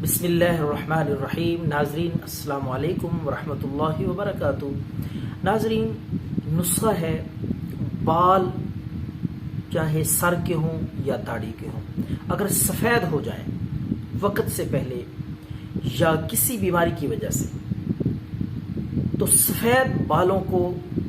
बिस्मिल्लाहिर्रहमानिर्रहीम। नाजरीन अस्सलाम वालेकुम वरहमतुल्लाहि वबरकातुह। नाजरीन, नुस्खा है बाल चाहे सर के हों या दाढ़ी के हों, अगर सफ़ेद हो जाएं वक्त से पहले या किसी बीमारी की वजह से, तो सफ़ेद बालों को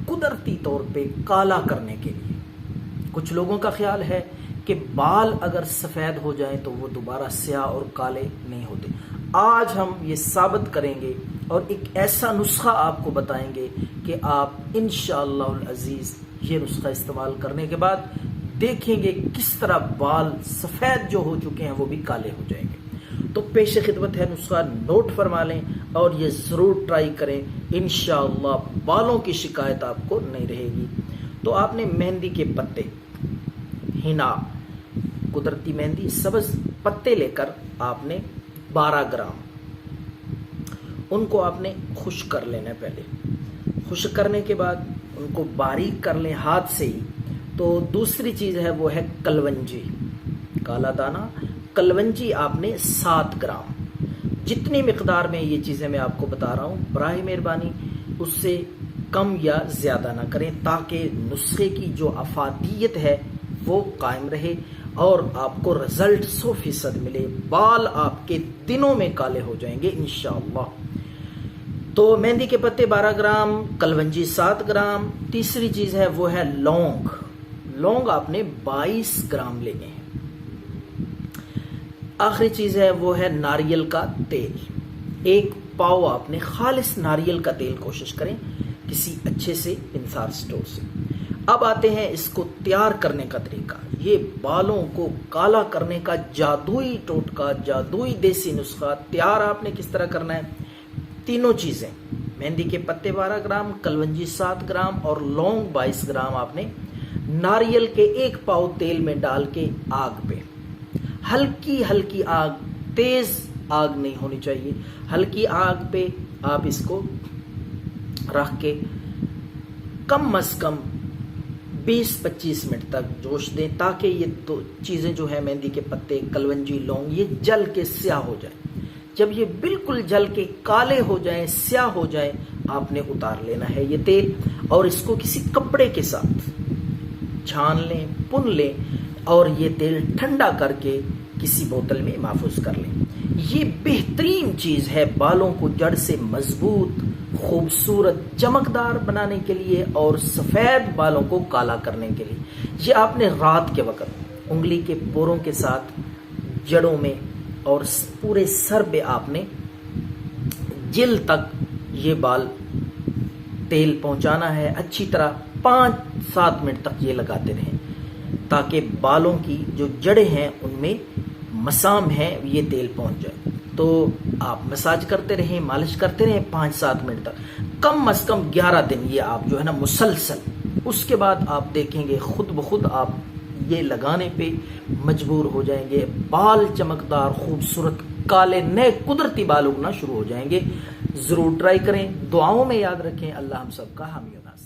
कुदरती तौर पे काला करने के लिए कुछ लोगों का ख्याल है कि बाल अगर सफ़ेद हो जाएं तो वो दोबारा स्याह और काले नहीं होते। आज हम ये साबित करेंगे और एक ऐसा नुस्खा आपको बताएंगे कि आप इंशाअल्लाह अज़ीज़ ये नुस्खा इस्तेमाल करने के बाद देखेंगे किस तरह बाल सफ़ेद जो हो चुके हैं वो भी काले हो जाएंगे। तो पेश खिदमत है, नुस्खा नोट फरमा लें और ये ज़रूर ट्राई करें। इंशाअल्लाह बालों की शिकायत आपको नहीं रहेगी। तो आपने मेहंदी के पत्ते, हिना, कुदरती मेहंदी, सब्ज पत्ते लेकर आपने 12 ग्राम उनको आपने खुश्क कर लेना है। पहले खुश्क करने के बाद उनको बारीक कर लें हाथ से ही। तो दूसरी चीज़ है वो है कलवंजी, काला दाना कलवंजी आपने 7 ग्राम। जितनी मिकदार में ये चीज़ें मैं आपको बता रहा हूँ, बराए मेहरबानी उससे कम या ज़्यादा ना करें, ताकि नुस्खे की जो अफादियत है वो कायम रहे और आपको रिजल्ट 100% मिले। बाल आपके दिनों में काले हो जाएंगे इंशाअल्लाह। तो मेहंदी के पत्ते 12 ग्राम, कलवंजी 7 ग्राम। तीसरी चीज़ है वो है लौंग। लौंग आपने 22 ग्राम लेने हैं। आखिरी चीज़ है वो है नारियल का तेल, 1 पाव आपने खालिस नारियल का तेल कोशिश करें किसी अच्छे से इंसार स्टोर से। अब आते हैं इसको तैयार करने का तरीका। ये बालों को काला करने का जादुई टोटका, जादुई देसी नुस्खा तैयार आपने किस तरह करना है। तीनों चीज़ें, मेहंदी के पत्ते 12 ग्राम, कलवंजी 7 ग्राम और लौंग 22 ग्राम आपने नारियल के 1 पाव तेल में डाल के आग पे, हल्की हल्की आग, तेज आग नहीं होनी चाहिए, हल्की आग पे आप इसको रख के कम अज कम 20-25 मिनट तक जोश दें, ताकि ये दो चीज़ें जो है मेहंदी के पत्ते, कलवंजी, लौंग, ये जल के स्याह हो जाए। जब ये बिल्कुल जल के काले हो जाए, स्याह हो जाए, आपने उतार लेना है ये तेल और इसको किसी कपड़े के साथ छान लें, पुन लें और ये तेल ठंडा करके किसी बोतल में महफूज कर लें। ये बेहतरीन चीज़ है बालों को जड़ से मजबूत, खूबसूरत, चमकदार बनाने के लिए और सफ़ेद बालों को काला करने के लिए। ये आपने रात के वक्त उंगली के पोरों के साथ जड़ों में और पूरे सर पे आपने जिल तक ये बाल तेल पहुंचाना है। अच्छी तरह 5-7 मिनट तक ये लगाते रहें, ताकि बालों की जो जड़ें हैं उनमें मसाम है ये तेल पहुंच जाए। तो आप मसाज करते रहें, मालिश करते रहें 5-7 मिनट तक, कम अज कम 11 दिन ये आप जो है ना मुसलसल। उसके बाद आप देखेंगे खुद ब खुद आप ये लगाने पे मजबूर हो जाएंगे। बाल चमकदार, खूबसूरत, काले, नए कुदरती बाल उगना शुरू हो जाएंगे। ज़रूर ट्राई करें, दुआओं में याद रखें। अल्लाह हम सबका हामी और नासिर।